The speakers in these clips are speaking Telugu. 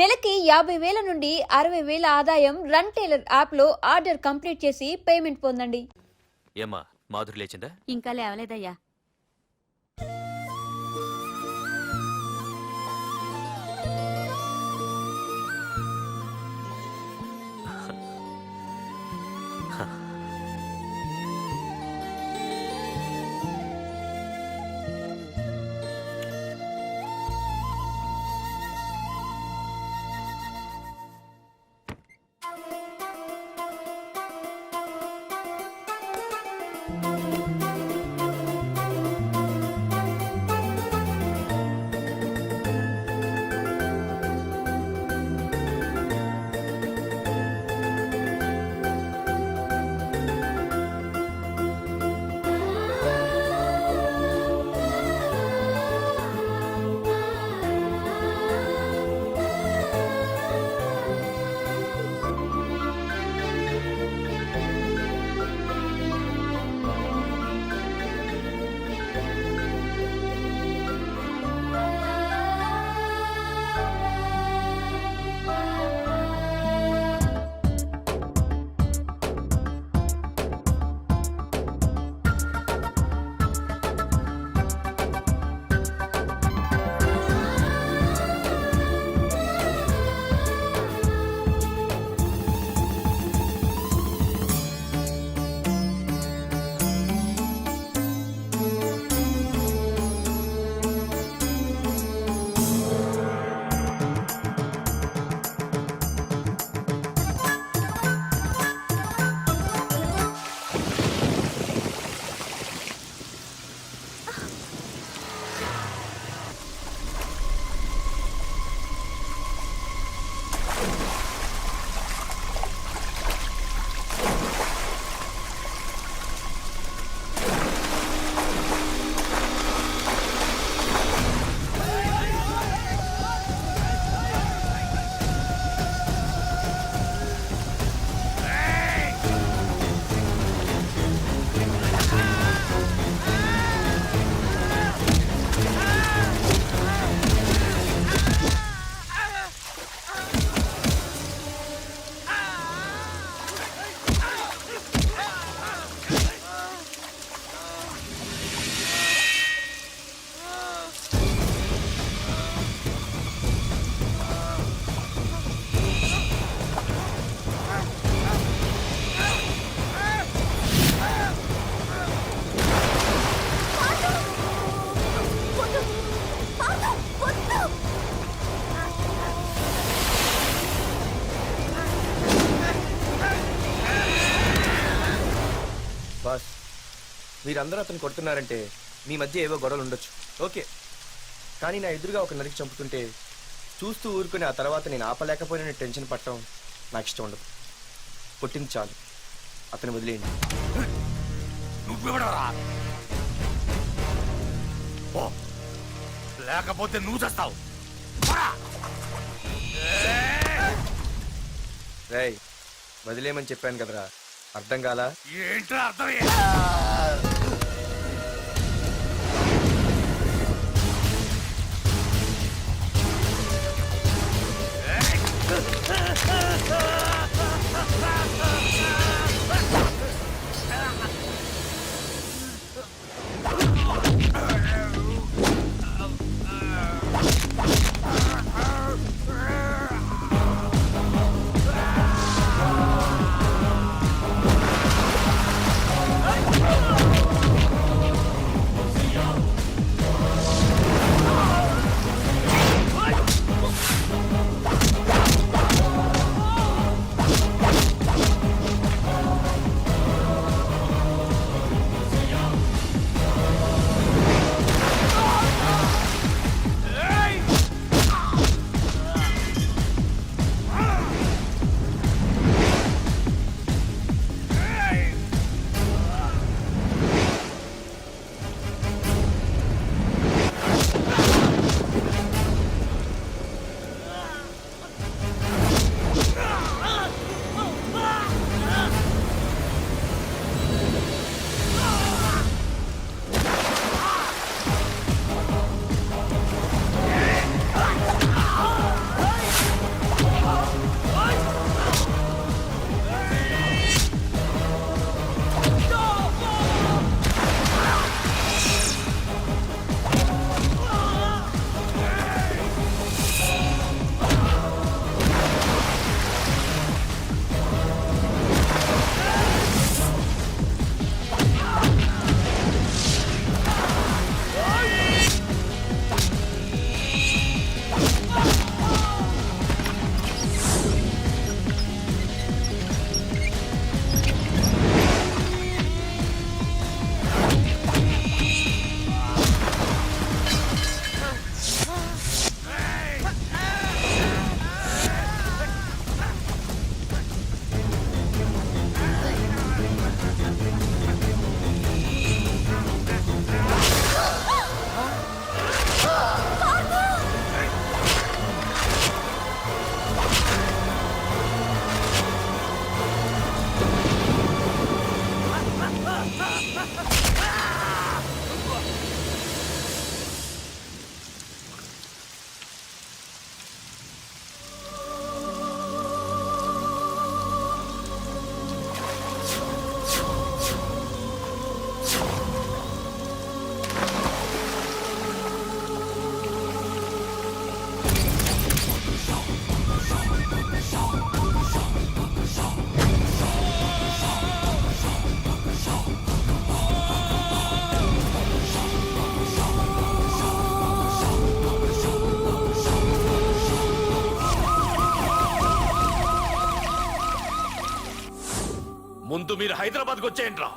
నెలకి 50,000 నుండి 60,000 ఆదాయం రన్ టైలర్ యాప్లో ఆర్డర్ కంప్లీట్ చేసి పేమెంట్ పొందండి. ఏమ్మా మాధురి లేచిందా? ఇంకా లేవలేదయ్యా. బాస్, మీరందరూ అతను కొడుతున్నారంటే మీ మధ్య ఏవో గొడవలు ఉండొచ్చు, ఓకే. కానీ నా ఎదురుగా ఒక నరికి చంపుతుంటే చూస్తూ ఊరుకుని ఆ తర్వాత నేను ఆపలేకపోయిన టెన్షన్ పట్టడం నాకు ఇష్టం ఉండదు. కొట్టింది చాలు, అతను వదిలేయండి. లేకపోతే నువ్వు చేస్తావు. రేయ్, వదిలేయమని చెప్పాను కదరా, అర్థం కాలా? ఏంట్రా అర్థం? ముందు మీరు హైదరాబాద్కి వచ్చేయండి రా.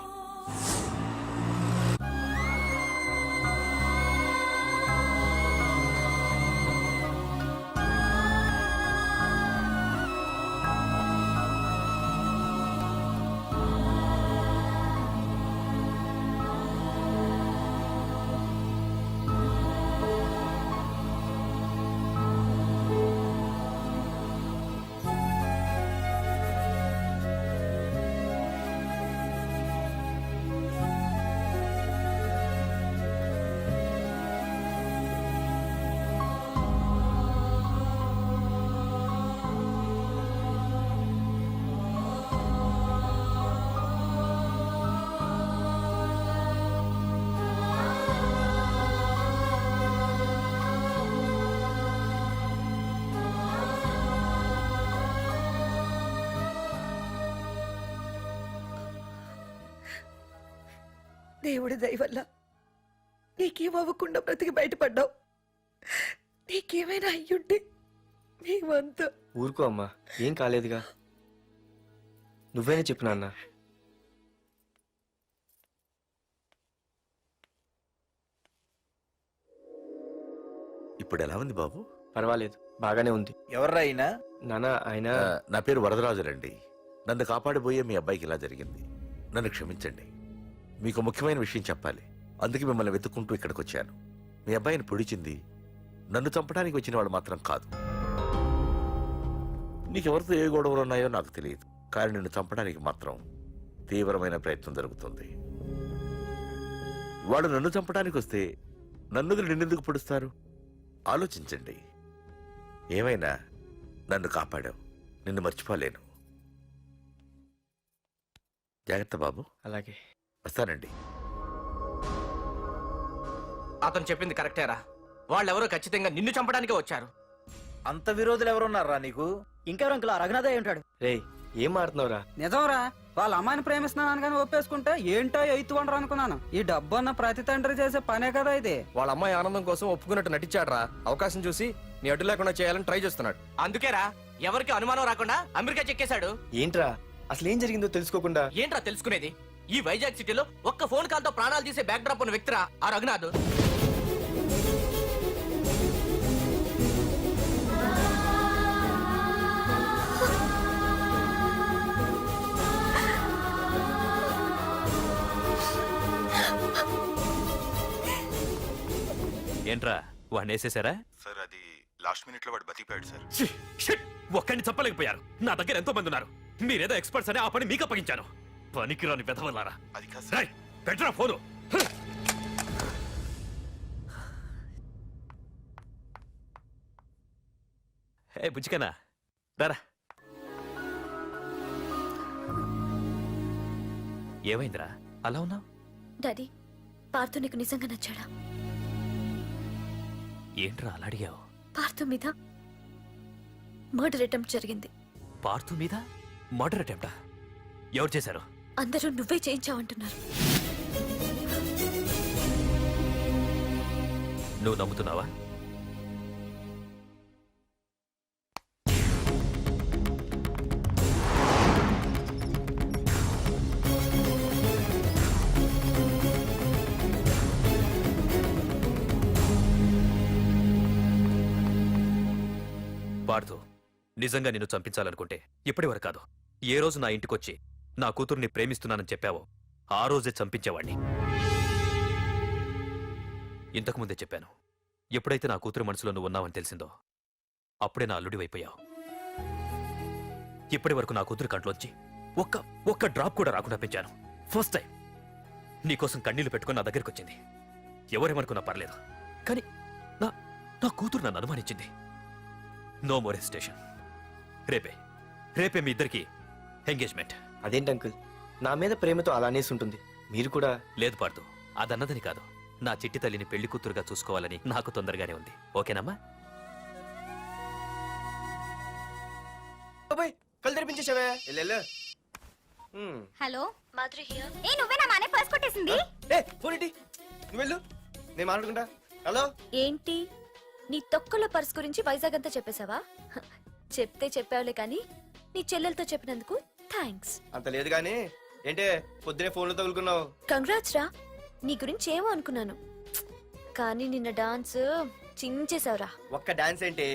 దేవుడి దయ వల్ల నీకేం అవ్వకుండా బ్రతికి బయటపడ్డావు. నీకేమైనా అయ్యుంటే మేమంతా. ఊరుకో అమ్మా, ఏం కాలేదుగా. నువ్వేనే చెప్పు నాన్న. ఇప్పుడు ఎలా ఉంది బాబు? పర్వాలేదు, బాగానే ఉంది. ఎవర్రా అయినా? నాన్న ఆయన నా పేరు వరదరాజులండి. నన్ను కాపాడిపోయే మీ అబ్బాయికి ఇలా జరిగింది. నన్ను క్షమించండి. మీకు ముఖ్యమైన విషయం చెప్పాలి. అందుకే మిమ్మల్ని వెతుక్కుంటూ ఇక్కడికి వచ్చాను. మీ అబ్బాయిని పొడిచింది నన్ను చంపడానికి వచ్చిన వాడు మాత్రం కాదు. నీకెవరితో ఏ గొడవలు ఉన్నాయో నాకు తెలియదు, కానీ నిన్ను చంపడానికి మాత్రం తీవ్రమైన ప్రయత్నం జరుగుతుంది. వాడు నన్ను చంపడానికి వస్తే నన్ను నిన్నెందుకు పొడుస్తారు? ఆలోచించండి. ఏమైనా నన్ను కాపాడావు, నిన్ను మర్చిపోలేను. జాగ్రత్త బాబు. అలాగే వస్తానండి. అతను చెప్పింది కరెక్టేరా. వాళ్ళెవరో ఖచ్చితంగా నిన్ను చంపడానికే వచ్చారు. అంత విరోధులు ఎవరున్నారా నీకు? ఇంకెవరు అంకుల్ రఘునాథ ఉంటాడు. రేయ్, ఏం మాడుతున్నావురా? నిజంరా, వాళ్ళ అమ్మాయిని ప్రేమిస్తున్నాను కానీ ఒప్పేసుకుంటే ఏంటో ఎయిత్ వండరు అనుకున్నాను. ఈ డబ్బు అన్న ప్రతి తండ్రి చేసే పనే కదా ఇది. వాళ్ళ అమ్మాయి ఆనందం కోసం ఒప్పుకున్నట్టు నటించాడ్రా. అవకాశం చూసి నీ అడ్డు లేకుండా చేయాలని ట్రై చేస్తున్నాడు. అందుకేరా ఎవరికి అనుమానం రాకుండా అమెరికా చెక్కేశాడు. ఏంట్రా అసలు ఏం జరిగిందో తెలుసుకోకుండా? ఏంట్రా తెలుసుకునేది? ఈ వైజాగ్ సిటీలో ఒక్క ఫోన్ కాల్ తో ప్రాణాలు తీసే బ్యాక్ డ్రాప్ ఉన్న వ్యక్తిరా ఆ రఘునాథ్. ఏంట్రా వాడిని వేసేసారా? సార్ అది లాస్ట్ మినిట్ లో వాడు బతికిపోయాడు సార్. ఒక్కడిని చెప్పలేకపోయారు. నా దగ్గర ఎంతో మంది ఉన్నారు. మీరేదో ఎక్స్పర్ట్స్ అని ఆ పని మీకు అప్పగించాను. పనికిరాని వెధవలారా. అది కాదు సార్. పెట్టరా ఫోను. ఏ బుజ్జికనా రారా. ఏమైందిరా అలా ఉన్నావు? డాడీ, పార్థు నీకు నిజంగా నచ్చాడా? ఏంట్రా అలా అడిగావు? పార్థు మీద మర్డర్ అటెంప్ట్ జరిగింది. పార్థు మీద మర్డర్ అటెంప్టా? ఎవరు చేశారు? అందరూ నువ్వే చేయించావంటున్నారు. నువ్వు నమ్ముతున్నావా? పార్థు, నిజంగా నిన్ను చంపించాలనుకుంటే ఇప్పటి వరకు కాదు, ఏ రోజు నా ఇంటికొచ్చి నా కూతుర్ని ప్రేమిస్తున్నానని చెప్పావో ఆ రోజే చంపించేవాణ్ణి. ఇంతకుముందే చెప్పాను, ఎప్పుడైతే నా కూతురు మనసులో నువ్వు ఉన్నావని తెలిసిందో అప్పుడే నా అల్లుడి వైపోయావు. ఇప్పటి వరకు నా కూతురు కంట్లోంచి ఒక్క డ్రాప్ కూడా రాకుండా పెంచాను. ఫస్ట్ టైం నీకోసం కన్నీళ్లు పెట్టుకుని నా దగ్గరికి వచ్చింది. ఎవరేమనుకున్నా పర్లేదు, కానీ నా కూతురు నన్ను అనుమానించింది. No more hesitation. రేపే మీ ఇద్దరికి ఎంగేజ్మెంట్. అదేంటి అంకుల్, నా మీద ప్రేమతో అలానేసి ఉంటుంది. మీరు కూడా? లేదు పార్థు, అదన్నదని కాదు. నా చిట్టి తల్లిని పెళ్లి కూతురుగా చూసుకోవాలని నాకు తొందరగానే ఉంది. ఓకేనమ్మా? కళ్ళు తెరిపించేసావే. Hello, Madhuri here. ఏ నువ్వే నా మానే పర్స్ కొట్టేసింది? ఫోన్ ఏంటి? నువ్వు వెళ్ళు, నేను మాట్లాడుకుంటా. హలో. ఏంటి నీ తొక్కల పర్స్ గురించి వైజాగ్ అంతా చెప్పేశావా? చెప్తే చెప్పావులే కానీ నీ చెల్లెలతో చెప్పినందుకు థ్యాంక్స్. అంత లేదు కానీ ఏంటే పొద్దునే ఫోన్లో తగులుకున్నావు? కంగ్రాట్స్ రా. నీ గురించి ఏమో అనుకున్నాను, కానీ నిన్న డాన్స్ చించేసావురా. ఒక్క డాన్స్ ఏంటి,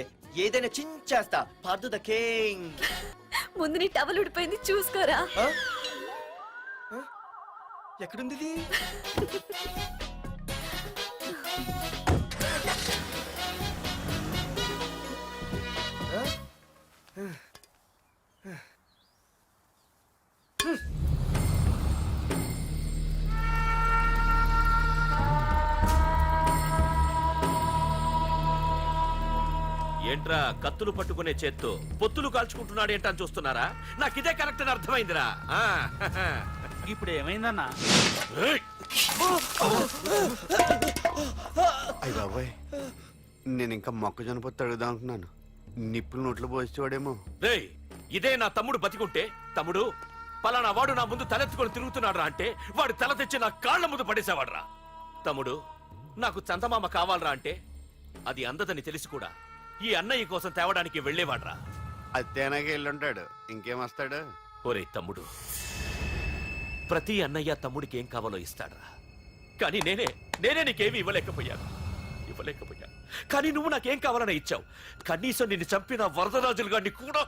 ఏదైనా చించేస్తా. Pardhu the king. ముందు నీ టవల్ ఉడిపోయింది, చూసుకోరా. ఎక్కడుంది ఇది? ఏంట్రా కత్తులు పట్టుకునే చేత్తో పొత్తులు కాల్చుకుంటున్నాడు ఏంటని చూస్తున్నారా? నాకు ఇదే కరెక్ట్ అని అర్థమైందిరా. ఆ, ఇప్పుడు ఏమైందన్నా? ఏయ్! అయ్య బాబాయ్, నేను ఇంకా మొక్కజొన్న పొత్తు అడుగుదాం అనుకున్నాను. నిప్పులు నోట్లో పోసేవాడేమో. రేయ్, ఇదే నా తమ్ముడు బతికుంటే, తమ్ముడు పలానా వాడు నా ముందు తలెత్తుకొని తిరుగుతున్నాడు అంటే వాడు తల తెచ్చి నా కాళ్ళ ముందు పడేసేవాడ్రా. తమ్ముడు నాకు చందమామ కావాలరా అంటే అది అందదని తెలిసి కూడా ఈ అన్నయ్య కోసం తేవడానికి వెళ్ళేవాడ్రా. అత్తేనాగే వెళ్ళుంటాడు, ఇంకేం వస్తాడు? ఒరే తమ్ముడు, ప్రతి అన్నయ్య తమ్ముడికి ఏం కావాలో ఇస్తాడ్రా. కానీ నేనే నీకేమీ ఇవ్వలేకపోయాను. కానీ నువ్వు నాకేం కావాలని ఇచ్చావు. కనీసం నిన్ను చంపిన వరదరాజులు గారిని కూడా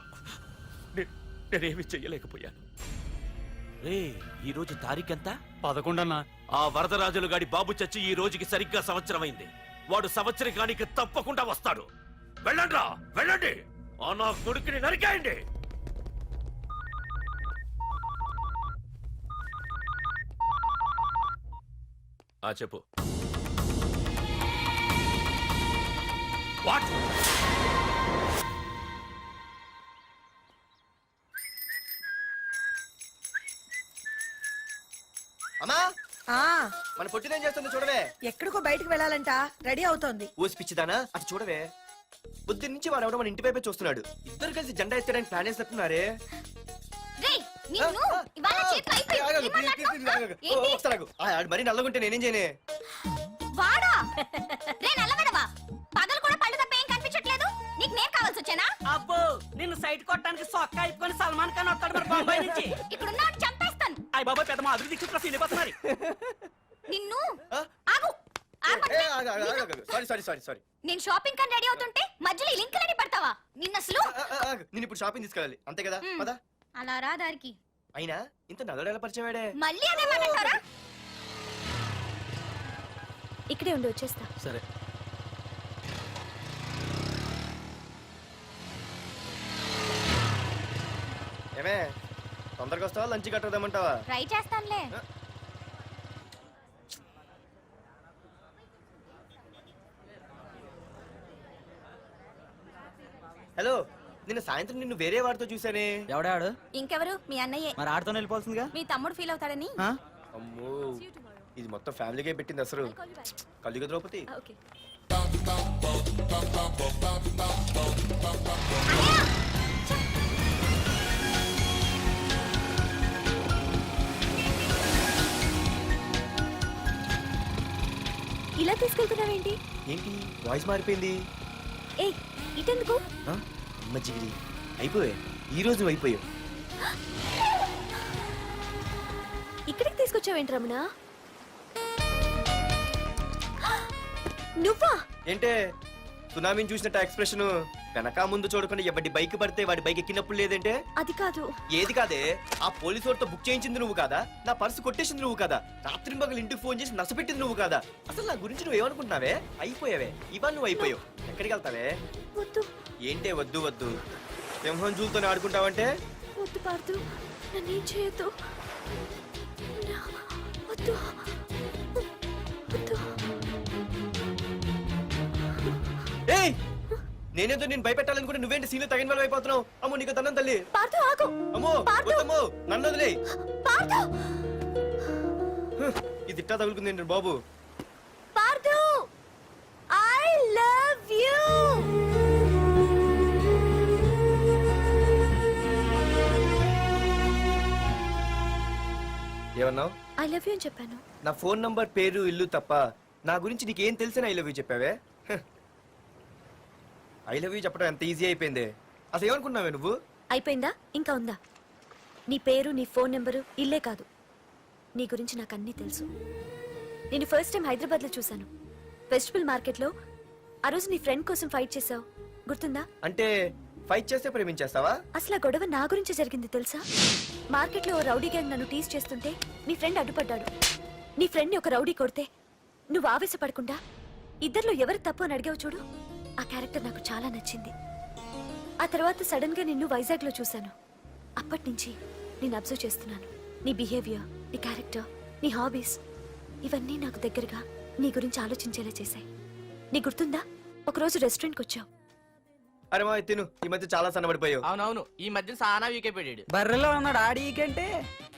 నేనేమి చెయ్యలేకపోయాను. రే, ఈ రోజు తారీఖెంత? 11 అన్నా. ఆ వరదరాజులు గాడి బాబు చచ్చి ఈ రోజుకి సరిగ్గా సంవత్సరమైంది. వాడు సంవత్సరానికి తప్పకుండా వస్తాడు. వెళ్ళండ్రా, వెళ్ళండి. ఆ నా కొడుకుని నరికేయండి. చెప్పు. వాట్? అమ్మా, ఆ మన పొట్టినేం చేస్తుంది చూడవే. ఎక్కడికో బయటకు వెళ్ళాలంట, రెడీ అవుతోంది. ఊసి పిచ్చిదానా, అది చూడవే. పొద్దున్న నుంచి వాడు ఎవడో మన ఇంటి వైపే చూస్తున్నాడు. ఇద్దరు కలిసి జెండా ఎత్తడానికి ప్లాన్ వేస్తున్నట్టున్నారే. మరి నల్లగుంటే నేనేం చేయనే? వాడా రే నల్లగడవా, పగలు కూడా పళ్ళు తప్ప ఏం కనిపించట్లేదు. నీకు నేను కావాల్సి వచ్చానా? అబ్బో, నిన్ను సైట్ కొట్టడానికి సొక్క అయిపోయి సల్మాన్ ఖాన్ వస్తాడు మరి బొంబాయి నుంచి. ఇక్కడున్న చంపేస్తాను. అయ్య బాబా, పెద్ద మా అభివృద్ధి చుట్టూ ఫీల్ అయిపోతున్నారు. నిన్ను ఆ? ఆగు. సారీ. నేను షాపింగ్ కని రెడీ అవుతుంటే మధ్యలో ఈ లింకులని పడతావా? నిన్న అసలు నేను ఇప్పుడు షాపింగ్ తీసుకెళ్ళాలి, అంతే కదా? పదా. అలా రా దారికి. అయినా ఇంత నల్లడేలా పరిచయం వాడే? మళ్ళీ అదే మాట్లాడతారా? ఇక్కడే ఉండి వచ్చేస్తా. సరే. ఏమే, తొందరగా వస్తావా, లంచ్ కట్టదామంటావా? ట్రై చేస్తానులే. హలో, నిన్న సాయంత్రం నిన్ను వేరే వాడితో చూసానే. ఎవడాడు? ఇంకెవరు? మీ అన్నయ్యే. మరి ఆడుతో వెళ్ళిపోతుందిగా. మీ తమ్ముడు ఫీల్ అవుతాడని. అమ్మో, ఇది మొత్తం ఫ్యామిలీకే పెట్టింది అసలు. కలియుగ ద్రౌపది. ఓకే. ఇలా తీసుకెళ్తున్నావేంటి? ఏంటి వాయిస్ మారిపోయింది? ఏ ఇటెందుకు? మజ్జిగిరి అయిపోయా, ఈ రోజు అయిపోయావు. ఇక్కడికి తీసుకొచ్చావేంటి రమణ? నువ్వా? ఏంటే సునామీని చూసినట్టు ఎక్స్ప్రెషన్? వెనక ముందు చూడకుండా ఎవడి బైక్ పడితే వాడి బైక్ ఎక్కినప్పుడు లేదంటే? అది కాదు. ఏది కాదే? ఆ పోలీసు వాడితో బుక్ చేయించింది నువ్వు కాదా? నా పర్సు కొట్టేసింది నువ్వు కాదా? రాత్రి మగలు ఇంటికి ఫోన్ చేసి నష్టపెట్టింది నువ్వు కాదా? అసలు నా గురించి నువ్వు ఏమనుకుంటున్నావే? అయిపోయావే, ఇవాళ నువ్వు అయిపోయావు. ఎక్కడికి వెళ్తావే? వద్దు. ఏంటే వద్దు? సింహం జూలతో ఆడుకుంటావంటే? వద్దు పార్దు, నన్నేం చేయొద్దు. వద్దు వద్దు. ఏయ్, నేనేదో నేను భయపెట్టాలనుకుంటే నువ్వేంటి సీన్లో తగిన వాళ్ళు అయిపోతున్నావు? అమ్మో, నీకు దండం తల్లి. పార్దు ఆగు. అమ్మో వద్దమ్మో, నన్ను వదిలే. పార్దు, ఇది ఇట్టా తగులుకుంది బాబు. Pardhu, I love you. ఏమన్నావు? ఐ లవ్ యూ అని చెప్పాను. నా ఫోన్ నంబర్, పేరు, ఇల్లు తప్ప నా గురించి నీకేం తెలిసిన ఐ లవ్ యూ చెప్పావే? ఐ లవ్ యూ చెప్పడం ఎంత ఈజీ అయిపోయింది. అసలు ఏమనుకున్నావే నువ్వు? అయిపోయిందా? ఇంకా ఉందా? నీ పేరు, నీ ఫోన్ నెంబరు, ఇల్లే కాదు, నీ గురించి నాకు అన్నీ తెలుసు. నేను ఫస్ట్ టైం హైదరాబాద్లో చూశాను. వెజిటబుల్ మార్కెట్లో ఆ రోజు నీ ఫ్రెండ్ కోసం ఫైట్ చేసావు, గుర్తుందా? అంటే ఫైట్ చేస్తే ప్రేమించేస్తావా? అసలు ఆ గొడవ నా గురించి జరిగింది తెలుసా? మార్కెట్లో ఓ రౌడీ గ్యాంగ్ నన్ను టీజ్ చేస్తుంటే నీ ఫ్రెండ్ అడ్డుపడ్డాడు. నీ ఫ్రెండ్ని ఒక రౌడీ కొడితే నువ్వు ఆవేశపడకుండా ఇద్దరిలో ఎవరు తప్పు అని అడిగావు చూడు, ఆ క్యారెక్టర్ నాకు చాలా నచ్చింది. ఆ తర్వాత సడన్ గా నిన్ను వైజాగ్లో చూశాను. అప్పటి నుంచి నేను అబ్జర్వ్ చేస్తున్నాను. నీ బిహేవియర్, నీ క్యారెక్టర్, నీ హాబీస్ ఇవన్నీ నాకు దగ్గరగా నీ గురించి ఆలోచించేలా చేశాయి. నీ గుర్తుందా, ఒకరోజు రెస్టారెంట్కి వచ్చావు. అరే మా తిను, ఈ మధ్య చాలా సన్నబడిపోయావు. అవునవును, ఈ మధ్య సానా వీకే పెట్టాడు. బర్రెలో ఉన్నాడు ఆడీకంటే.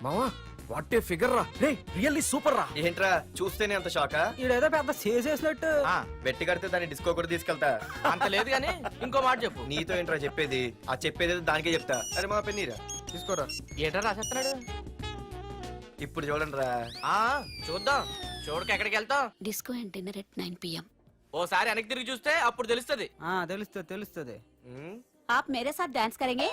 మావా వాట్ ఏ ఫిగర్ రా, రే రియల్లీ సూపర్ రా. ఏంట్రా చూస్తేనే అంత షాకా? ఈడేదో పెద్ద చేసేసినట్టు. బెట్టి కడితే దాన్ని డిస్కో కూడా తీసుకెళ్తా. అంత లేదు కానీ ఇంకో మాట చెప్పు. నీతో ఏంట్రా చెప్పేది? ఆ చెప్పేది దానికే చెప్తా. అరే మా పెన్నీరా తీసుకోరా. ఏంట్రా రాసేస్తున్నాడు? ఇప్పుడు చూడండి రా. ఆ చూద్దాం, చూడక ఎక్కడికి వెళ్తాం? Disco and dinner at 9 PM. ఓసారి వెనక్కి తిరిగి చూస్తే అప్పుడు తెలుస్తది. తెలుస్తుంది తెలుస్తుంది. आप मेरे साथ डांस करेंगे?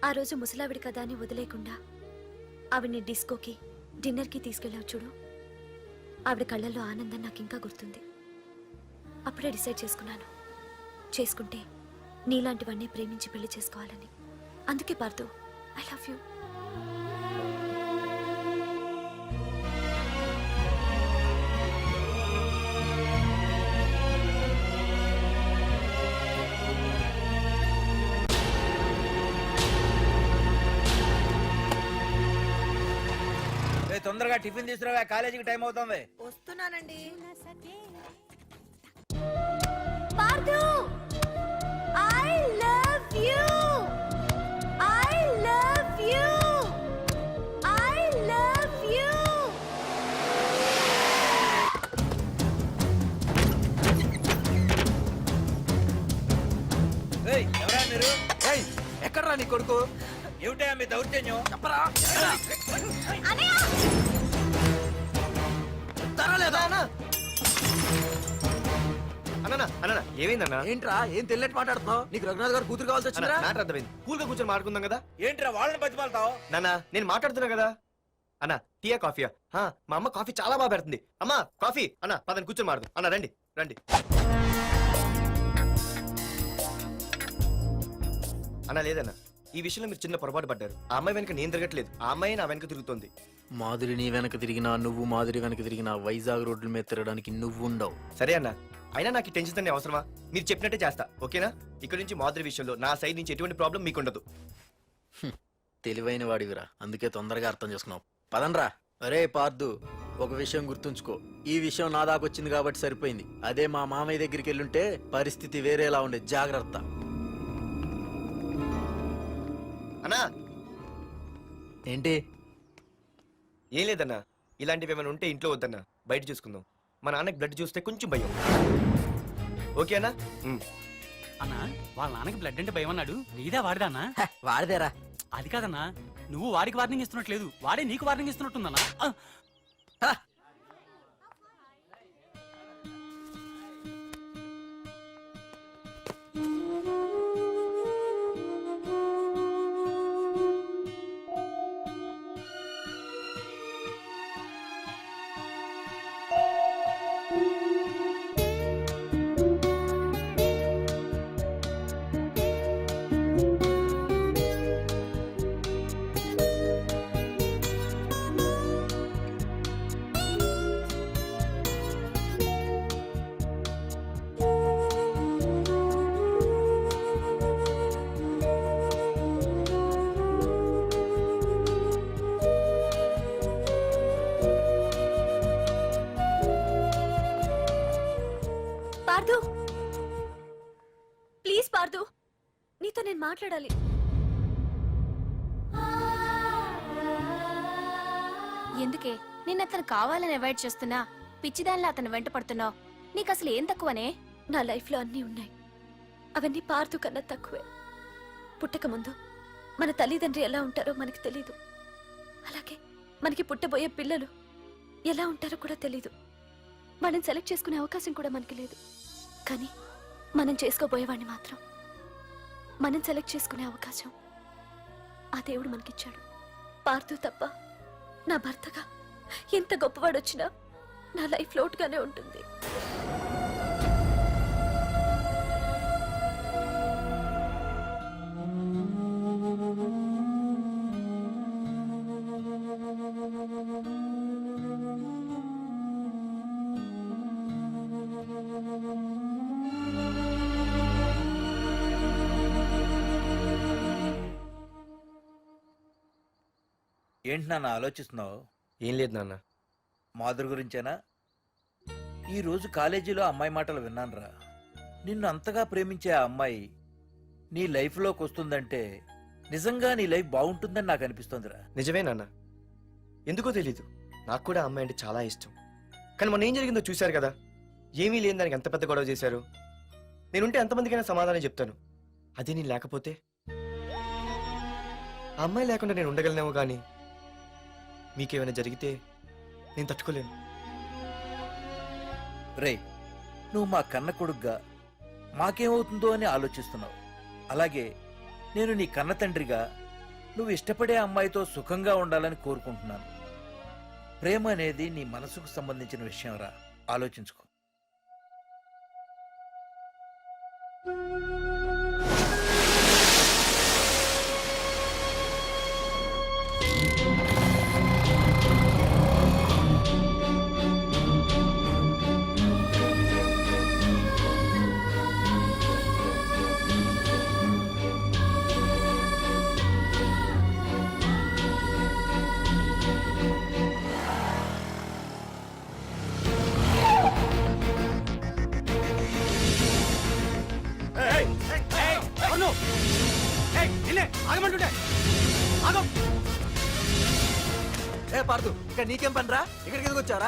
ఆ రోజు ముసలావిడి కదా అని వదిలేకుండా ఆవిడ్ని డిస్కోకి డిన్నర్కి తీసుకెళ్ళావు చూడు, ఆవిడ కళ్ళల్లో ఆనందం నాకు ఇంకా గుర్తుంది. అప్పుడే డిసైడ్ చేసుకుంటే నీలాంటివన్నీ ప్రేమించి పెళ్లి చేసుకోవాలని. అందుకే పార్థు, ఐ లవ్ యూ. తొందరగా టిఫిన్ తీసుకురావా, కాలేజీకి టైం అవుతుంది. వస్తున్నానండి. Partha, I love you. I love you. I love you. ఎవరా మీరు? ఎక్కడ్రా నీ కొడుకు? ఏమిటా మీ దౌర్జన్యం? చెప్పరా. అనయ్య, అన్న అన్న ఏమైందన్నా? ఏంట్రా ఏం తెలియట్ మాట్లాడుతున్నావు? నీకు రఘునాథ్ గారు కూతురు కావాల్సి వచ్చిందా? నాట అర్థమైంది. కూల్ గా కూర్చొని మాట్లాడుకుందాం కదా. ఏంట్రా వాళ్ళని బతిమాలతావు? నాన్న నేను మాట్లాడుతున్నా కదా. అన్న టీయా కాఫీయా? మా అమ్మ కాఫీ చాలా బాగా పెడుతుంది. అమ్మా కాఫీ. అన్న పదని కూర్చొని మాడదు. అన్న రండి రండి. అన్న లేదన్న, ఈ విషయంలో మీరు చిన్న పొరపాటు పడ్డారు. ఆ అమ్మాయి వెనక నేను తిరగట్లేదు, ఆ అమ్మాయి నా వెనక తిరుగుతుంది. మాధురి నీ వెనక తిరిగినా, నువ్వు మాధురి వెనక తిరిగినా వైజాగ్ రోడ్ల మీద తిరగడానికి నువ్వు ఉండవు. సరే అన్న, అయినా నాకు ఈ టెన్షన్ అనే అవసరమా? మీరు చెప్పినట్టే చేస్తా, ఓకేనా? ఇక్కడ నుంచి మాధురి విషయంలో నా సైడ్ నుంచి ఎటువంటి ప్రాబ్లం మీకు ఉండదు. తెలివైన వాడివిరా, అందుకే తొందరగా అర్థం చేసుకున్నావు. పదండ్రా. అరే పార్దు, ఒక విషయం గుర్తుంచుకో, ఈ విషయం నా దాకొచ్చింది కాబట్టి సరిపోయింది. అదే మా మామయ్య దగ్గరికి వెళ్ళుంటే పరిస్థితి వేరేలా ఉండే. జాగ్రత్త. అన్నా ఏంటి? ఏం లేదన్నా, ఇలాంటివి ఏమైనా ఉంటే ఇంట్లో వద్దన్నా, బయట చూసుకుందాం. మా నాన్నకి బ్లడ్ చూస్తే కొంచెం భయం. ఓకే అన్నా? అన్నా, వాళ్ళ నాన్నకి బ్లడ్ అంటే భయం అన్నాడు. నీదా వాడిదా అన్నా? వాడిదేరా. అది కాదన్నా, నువ్వు వాడికి వార్నింగ్ ఇస్తున్నట్లేదు, వాడే నీకు వార్నింగ్ ఇస్తున్నట్టుందన్నా. పార్థు, ప్లీజ్ పార్థు, నీతో నేను మాట్లాడాలి. ఎందుకే నిన్న అతను కావాలని అవాయిడ్ చేస్తున్నా పిచ్చిదానిలా అతను వెంట పడుతున్నావు? నీకు అసలు ఏం తక్కువనే? నా లైఫ్లో అన్నీ ఉన్నాయి, అవన్నీ పార్దు కన్నా తక్కువే. పుట్టక ముందు మన తల్లిదండ్రి ఎలా ఉంటారో మనకి తెలీదు, అలాగే మనకి పుట్టబోయే పిల్లలు ఎలా ఉంటారో కూడా తెలీదు. మనం సెలెక్ట్ చేసుకునే అవకాశం కూడా మనకి లేదు. కానీ మనం చేసుకోబోయేవాడిని మాత్రం మనం సెలెక్ట్ చేసుకునే అవకాశం ఆ దేవుడు మనకిచ్చాడు. పార్దు తప్ప నా భర్తగా ఎంత గొప్పవాడు వచ్చినా నా లైఫ్ లోటుగానే ఉంటుంది. ఏంటి నాన్న ఆలోచిస్తున్నావు? ఏం లేదు నాన్న. మాధురి గురించేనా? ఈ రోజు కాలేజీలో అమ్మాయి మాటలు విన్నానురా. నిన్ను అంతగా ప్రేమించే ఆ అమ్మాయి నీ లైఫ్లోకి వస్తుందంటే నిజంగా నీ లైఫ్ బాగుంటుందని నాకు అనిపిస్తోందిరా. నిజమే నాన్న, ఎందుకో తెలీదు, నాకు కూడా అమ్మాయి అంటే చాలా ఇష్టం. కానీ మొన్న ఏం జరిగిందో చూశారు కదా, ఏమీ లేని దానికి ఎంత పెద్ద గొడవ చేశారు. నేనుంటే ఎంతమందికైనా సమాధానం చెప్తాను, అదే నేను లేకపోతే? ఆ అమ్మాయి లేకుండా నేను ఉండగలనేమో, కానీ మీకేమైనా జరిగితే నేను తట్టుకోలేను. రే, నువ్వు మా కన్న కొడుగ్గా మాకేమవుతుందో అని ఆలోచిస్తున్నావు. అలాగే నేను నీ కన్న తండ్రిగా నువ్వు ఇష్టపడే అమ్మాయితో సుఖంగా ఉండాలని కోరుకుంటున్నాను. ప్రేమ అనేది నీ మనసుకు సంబంధించిన విషయం రా, ఆలోచించుకో. ఏ పార్దు, ఇక్కడ నీకేం పనిరా? ఇక్కడికి ఎందుకు వచ్చారా?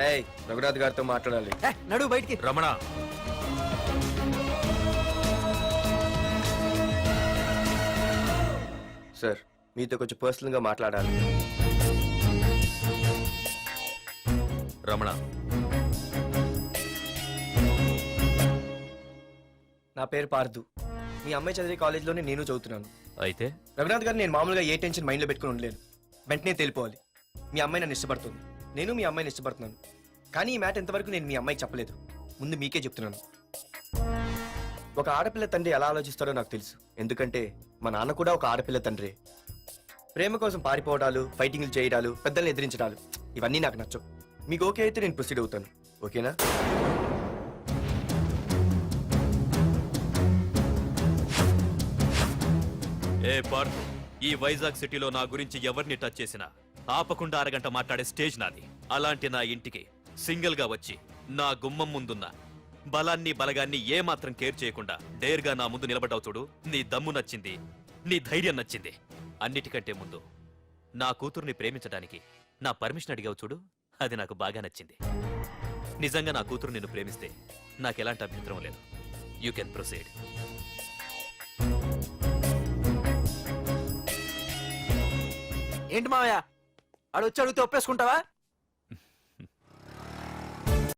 ఏయ్, రఘునాథ్ గారితో మాట్లాడాలి. నడు బయటికి. రమణ, సార్, మీతో కొంచెం పర్సనల్ గా మాట్లాడాలి. రమణ, నా పేరు పార్దు. మీ అమ్మాయి చదివే కాలేజ్లోనే నేను చదువుతున్నాను. అయితే రఘునాథ్ గారు, నేను మామూలుగా ఏ టెన్షన్ మైండ్లో పెట్టుకుని ఉండలేను. వెంటనే తెలిపోవాలి. మీ అమ్మాయి నన్ను ఇష్టపడుతుంది, నేను మీ అమ్మాయిని ఇష్టపడుతున్నాను. కానీ ఈ మ్యాటర్ ఇంతవరకు నేను మీ అమ్మాయికి చెప్పలేదు. ముందు మీకే చెప్తున్నాను. ఒక ఆడపిల్ల తండ్రి ఎలా ఆలోచిస్తాడో నాకు తెలుసు, ఎందుకంటే మా నాన్న కూడా ఒక ఆడపిల్ల తండ్రి. ప్రేమ కోసం పారిపోవడాలు, ఫైటింగ్లు చేయడాలు, పెద్దల్ని ఎదిరించడాలు, ఇవన్నీ నాకు నచ్చవు. మీకు ఓకే అయితే నేను ప్రొసీడ్ అవుతాను. ఓకేనా? ఏ పార్ట్, ఈ వైజాగ్ సిటీలో నా గురించి ఎవరిని టచ్ చేసినా ఆపకుండా అరగంట మాట్లాడే స్టేజ్ నాది. అలాంటి నా ఇంటికి సింగిల్ గా వచ్చి నా గుమ్మం ముందున్న బలాన్ని బలగాన్ని ఏమాత్రం కేర్ చేయకుండా డేర్గా నా ముందు నిలబడ్డావు చూడు. నీ దమ్ము నచ్చింది, నీ ధైర్యం నచ్చింది. అన్నిటికంటే ముందు నా కూతుర్ని ప్రేమించడానికి నా పర్మిషన్ అడిగావు చూడు, అది నాకు బాగా నచ్చింది. నిజంగా నా కూతురు నిన్ను ప్రేమిస్తే నాకెలాంటి అభ్యంతరం లేదు. You can proceed. ఏంటి మావయ్య, ఆడు వచ్చి అడిగితే ఒప్పేసుకుంటావా?